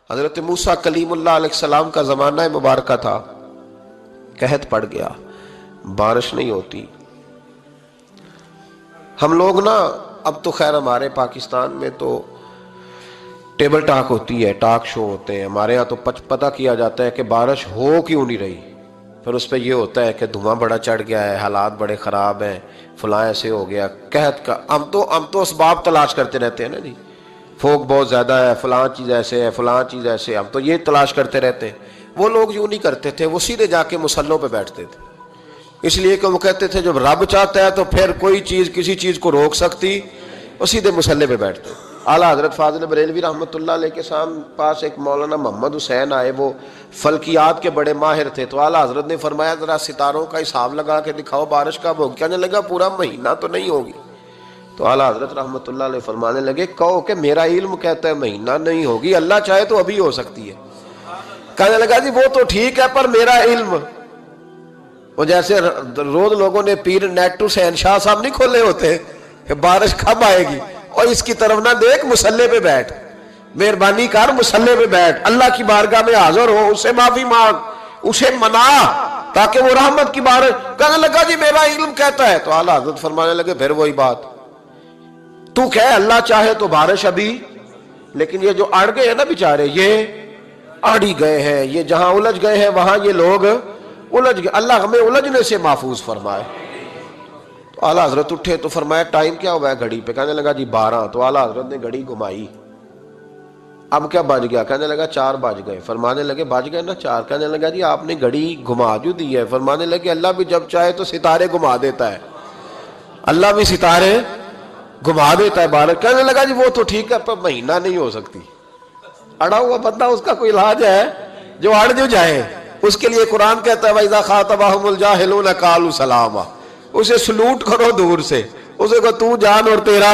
حضرت موسیٰ کلیم اللہ علیہ السلام کا زمانہ مبارکہ تھا، قحط پڑ گیا، بارش نہیں ہوتی۔ ہم لوگ نا اب تو خیر ہمارے پاکستان میں تو ٹیبل ٹاک ہوتی ہے، ٹاک شو ہوتے ہیں، ہمارے ہاں تو پتہ کیا جاتا ہے کہ بارش ہو کیوں نہیں رہی، پھر اس پہ یہ ہوتا ہے کہ دھواں بڑا چڑھ گیا ہے، حالات بڑے خراب ہیں، فلاں ایسے ہو گیا قحط کا۔ ہم تو اسباب تلاش کرتے رہتے ہیں نا جی، فوق بہت زیادہ ہے، فلاں چیز ایسے ہے، فلاں چیز ایسے، ہم تو یہ تلاش کرتے رہتے ہیں۔ وہ لوگ یوں نہیں کرتے تھے، وہ سیدھے جا کے مصلوں پہ بیٹھتے تھے، اس لیے کہ وہ کہتے تھے جب رب چاہتا ہے تو پھر کوئی چیز کسی چیز کو روک سکتی، وہ سیدھے مصلے پہ بیٹھتے۔ اعلیٰ حضرت فاضل بریلوی رحمۃ اللہ علیہ کے پاس ایک مولانا محمد حسین آئے، وہ فلکیات کے بڑے ماہر تھے، تو اعلیٰ حضرت نے فرمایا ذرا ستاروں کا حساب لگا کے دکھاؤ بارش کب ہوگی۔ کہنے لگا پورا مہینہ تو نہیں ہوگی۔ تو اعلیٰ حضرت رحمۃ اللہ علیہ فرمانے لگے کہو کہ میرا علم کہتا ہے مہینہ نہیں ہوگی، اللہ چاہے تو ابھی ہو سکتی ہے۔ کہنے لگا جی وہ تو ٹھیک ہے پر میرا علم، وہ جیسے روز لوگوں نے پیر نیٹو شہنشاہ صاحب نہیں کھولے ہوتے کہ بارش کب آئے گی، اور اس کی طرف نہ دیکھ، مصلے پہ بیٹھ، مہربانی کر مصلے پہ بیٹھ، اللہ کی بارگاہ میں حاضر ہو، اس سے معافی مانگ، اسے منا تاکہ وہ رحمت کی بارش۔ کہنے لگا جی میرا علم کہتا ہے۔ تو اعلیٰ حضرت فرمانے لگے پھر وہی بات، تو کہے اللہ چاہے تو بارش ابھی، لیکن یہ جو اڑ گئے ہیں نا بیچارے، یہ اڑ ہی گئے ہیں، یہ جہاں الجھ گئے ہیں وہاں یہ لوگ الجھ گئے، اللہ ہمیں الجھنے سے محفوظ فرمائے۔ تو اعلیٰ حضرت اٹھے تو فرمایا ٹائم کیا ہوا ہے گھڑی پہ؟ کہنے لگا جی 12۔ تو اعلیٰ حضرت نے گھڑی گھمائی، اب کیا بج گیا؟ کہنے لگا 4 بج گئے۔ فرمانے لگے بج گئے نا 4؟ کہنے لگا جی آپ نے گھڑی گھما جو دی ہے۔ فرمانے لگے اللہ بھی جب چاہے تو ستارے گھما دیتا ہے، اللہ بھی ستارے گھما دیتا ہے بارش۔ کہنے لگا جی وہ تو ٹھیک ہے پر مہینہ نہیں ہو سکتی۔ اڑا ہوا بندہ اس کا کوئی علاج ہے؟ جو اڑ جو جائے اس کے لیے قرآن کہتا ہے وَإِذَا خَاطَبَهُمُ الْجَاهِلُونَ قَالُوا سَلَامًا، اسے سلوٹ کرو دور سے، اسے کہو تو جان اور تیرا۔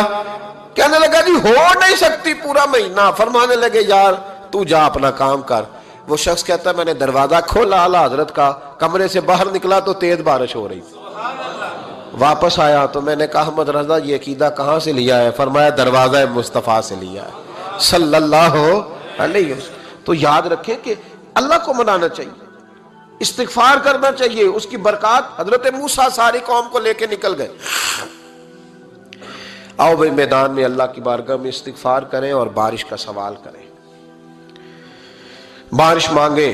کہنے لگا جی ہو نہیں سکتی پورا مہینہ۔ فرمانے لگے یار تو جا اپنا کام کر۔ وہ شخص کہتا ہے میں نے دروازہ کھولا اعلیٰ حضرت کا، کمرے سے باہر نکلا تو تیز بارش ہو رہی تھی۔ واپس آیا تو میں نے کہا احمد رضا یہ عقیدہ کہاں سے لیا ہے؟ فرمایا دروازہ مصطفیٰ سے لیا ہے صلی اللہ علیہ وسلم۔ تو یاد رکھیں کہ اللہ کو منانا چاہیے، استغفار کرنا چاہیے، اس کی برکات۔ حضرت موسیٰ ساری قوم کو لے کے نکل گئے۔ آؤ بھائی میدان میں اللہ کی بارگاہ میں استغفار کریں اور بارش کا سوال کریں، بارش مانگیں۔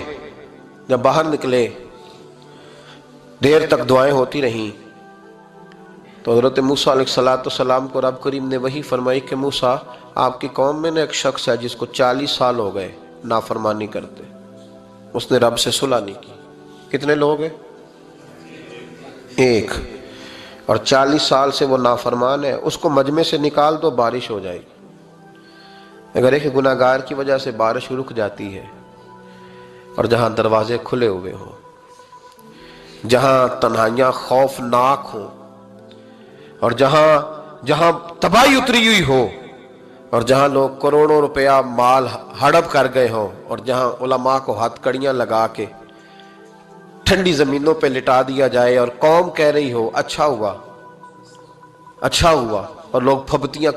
جب باہر نکلے دیر تک دعائیں ہوتی رہیں تو حضرت موسیٰ علیہ السلام کو رب کریم نے وحی فرمائی کہ موسیٰ آپ کی قوم میں نے ایک شخص ہے جس کو 40 سال ہو گئے نافرمانی کرتے، اس نے رب سے صلح نہیں کی۔ کتنے لوگ ہیں؟ ایک، اور 40 سال سے وہ نافرمان ہے، اس کو مجمع سے نکال دو بارش ہو جائے گی۔ اگر ایک گناہ گار کی وجہ سے بارش رک جاتی ہے اور جہاں دروازے کھلے ہوئے ہوں، جہاں تنہائیاں خوفناک ہوں، اور جہاں تباہی اتری ہوئی ہو، اور جہاں لوگ کروڑوں روپیہ مال ہڑپ کر گئے ہوں، اور جہاں علماء کو ہتھ کڑیاں لگا کے ٹھنڈی زمینوں پہ لٹا دیا جائے اور قوم کہہ رہی ہو اچھا ہوا اچھا ہوا، اور لوگ پھبتیاں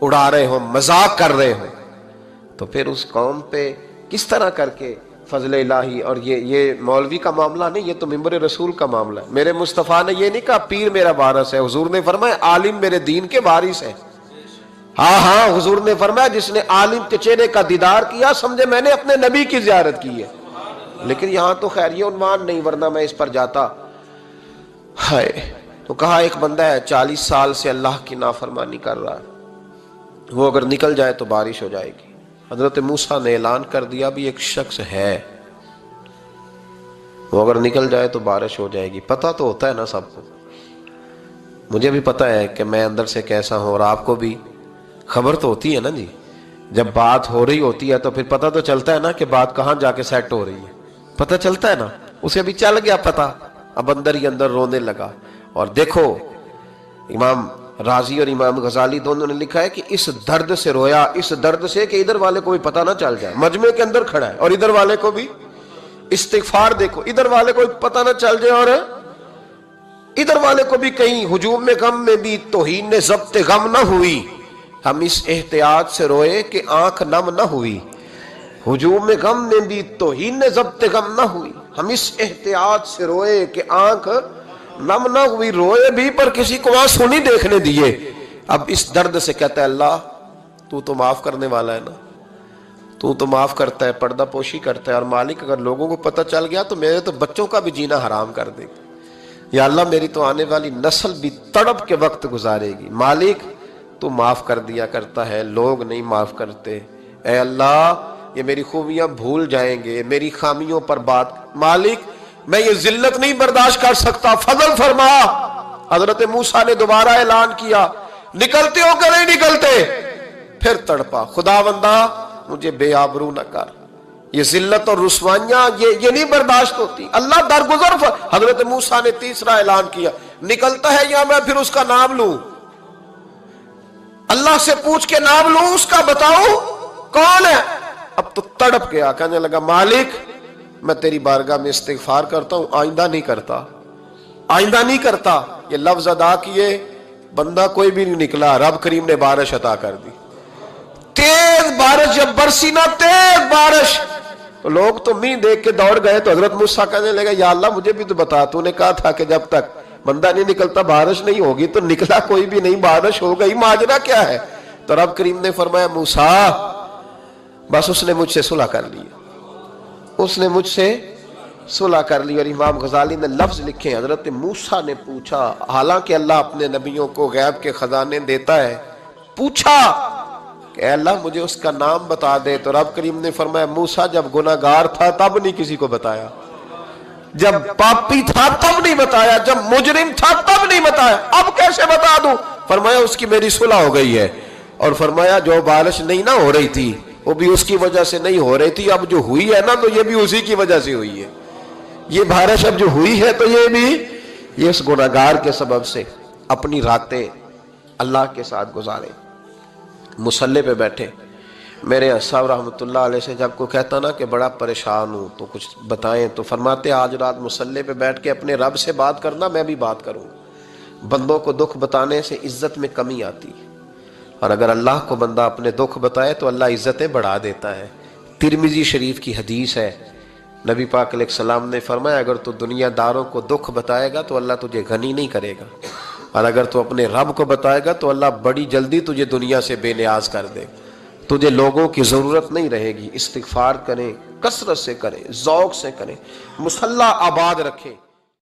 اڑا رہے ہوں، مذاق کر رہے ہوں، تو پھر اس قوم پہ کس طرح کر کے فضل الہی۔ اور یہ مولوی کا معاملہ نہیں، یہ تو ممبر رسول کا معاملہ ہے۔ میرے مصطفیٰ نے یہ نہیں کہا پیر میرا وارث ہے، حضور نے فرمایا عالم میرے دین کے وارث ہے۔ ہاں حضور نے فرمایا جس نے عالم کے چہرے کا دیدار کیا سمجھے میں نے اپنے نبی کی زیارت کی ہے۔ لیکن یہاں تو خیر یہ عنوان نہیں، ورنہ میں اس پر جاتا ہے۔ تو کہا ایک بندہ ہے 40 سال سے اللہ کی نافرمانی کر رہا ہے، وہ اگر نکل جائے تو بارش ہو جائے گی۔ حضرت موسیٰ نے اعلان کر دیا بھی ایک شخص ہے، وہ اگر نکل جائے تو بارش ہو جائے گی۔ پتہ تو ہوتا ہے نا سب کو، مجھے بھی پتہ ہے کہ میں اندر سے کیسا ہوں، اور آپ کو بھی خبر تو ہوتی ہے نا جی۔ جب بات ہو رہی ہوتی ہے تو پھر پتہ تو چلتا ہے نا کہ بات کہاں جا کے سیٹ ہو رہی ہے، پتہ چلتا ہے نا۔ اسے بھی چل گیا پتہ، اب اندر ہی اندر رونے لگا۔ اور دیکھو امام رازی اور امام غزالی دونوں نے لکھا ہے کہ اس درد سے رویا، اس درد سے کہ ادھر والے کو بھی پتہ نہ چل جائے، مجمع کے اندر کھڑا ہے اور ادھر والے کو بھی استغفار، دیکھو ادھر والے کو بھی پتہ نہ چل جائے اور ادھر والے کو بھی کہیں ہجوم میں غم میں بھی توہین نے ضبط غم نہ ہوئی۔ ہم اس احتیاط سے روئے کہ آنکھ نم نہ ہوئی، ہجوم میں غم میں بھی توہین ضبط غم نہ ہوئی، ہم اس احتیاط سے روئے کہ آنکھ نم نہ ہوئی، روئے بھی پر کسی کو آنسو نہیں دیکھنے دیے۔ اب اس درد سے کہتا ہے اللہ تو تو معاف کرنے والا ہے نا، تو تو معاف کرتا ہے، پردہ پوشی کرتا ہے، اور مالک اگر لوگوں کو پتہ چل گیا تو میرے تو بچوں کا بھی جینا حرام کر دے گا، یا اللہ میری تو آنے والی نسل بھی تڑپ کے وقت گزارے گی۔ مالک تو معاف کر دیا کرتا ہے، لوگ نہیں معاف کرتے، اے اللہ یہ میری خوبیاں بھول جائیں گے، میری خامیوں پر بات، مالک میں یہ ذلت نہیں برداشت کر سکتا، فضل فرما۔ حضرت موسیٰ نے دوبارہ اعلان کیا، نکلتے ہو کہ نہیں نکلتے؟ پھر تڑپا، خداوندا مجھے بے آبرو نہ کر، یہ ذلت اور رسوائیاں یہ نہیں برداشت ہوتی، اللہ درگزر۔ حضرت موسیٰ نے تیسرا اعلان کیا، نکلتا ہے یا میں پھر اس کا نام لوں؟ اللہ سے پوچھ کے نام لوں اس کا، بتاؤ کون ہے؟ اب تو تڑپ گیا، کہنے لگا مالک میں تیری بارگاہ میں استغفار کرتا ہوں، آئندہ نہیں کرتا، آئندہ نہیں کرتا۔ یہ لفظ ادا کیے، بندہ کوئی بھی نہیں نکلا، رب کریم نے بارش عطا کر دی، تیز بارش جب برسی نا، تیز بارش، تو لوگ تو مین دیکھ کے دوڑ گئے۔ تو حضرت موسیٰ کہنے لگا یا اللہ مجھے بھی تو بتا، تو نے کہا تھا کہ جب تک بندہ نہیں نکلتا بارش نہیں ہوگی، تو نکلا کوئی بھی نہیں، بارش ہو گئی، ماجرا کیا ہے؟ تو رب کریم نے فرمایا موسیٰ بس اس نے مجھ سے صلح کر لی، اس نے مجھ سے صلح کر لی۔ اور امام غزالی نے لفظ لکھے، حضرت موسیٰ نے پوچھا، حالانکہ اللہ اپنے نبیوں کو غیب کے خزانے دیتا ہے، پوچھا کہ اے اللہ مجھے اس کا نام بتا دے، تو رب کریم نے فرمایا موسیٰ جب گناہگار تھا تب نہیں کسی کو بتایا، جب پاپی تھا تب نہیں بتایا، جب مجرم تھا تب نہیں بتایا، اب کیسے بتا دوں؟ فرمایا اس کی میری صلح ہو گئی ہے، اور فرمایا جو بارش نہیں نہ ہو رہی تھی وہ بھی اس کی وجہ سے نہیں ہو رہی تھی، اب جو ہوئی ہے نا تو یہ بھی اسی کی وجہ سے ہوئی ہے، یہ بارش اب جو ہوئی ہے تو یہ بھی یہ اس گناہگار کے سبب سے۔ اپنی راتیں اللہ کے ساتھ گزارے، مصلی پہ بیٹھے۔ میرے صاحب رحمۃ اللہ علیہ سے جب کوئی کہتا نا کہ بڑا پریشان ہوں تو کچھ بتائیں، تو فرماتے آج رات مصلی پہ بیٹھ کے اپنے رب سے بات کرنا، میں بھی بات کروں۔ بندوں کو دکھ بتانے سے عزت میں کمی آتی، اور اگر اللہ کو بندہ اپنے دکھ بتائے تو اللہ عزتیں بڑھا دیتا ہے۔ ترمذی شریف کی حدیث ہے، نبی پاک علیہ السلام نے فرمایا اگر تو دنیا داروں کو دکھ بتائے گا تو اللہ تجھے غنی نہیں کرے گا، اور اگر تو اپنے رب کو بتائے گا تو اللہ بڑی جلدی تجھے دنیا سے بے نیاز کر دے، تجھے لوگوں کی ضرورت نہیں رہے گی۔ استغفار کریں، کثرت سے کریں، ذوق سے کریں، مصلی آباد رکھیں۔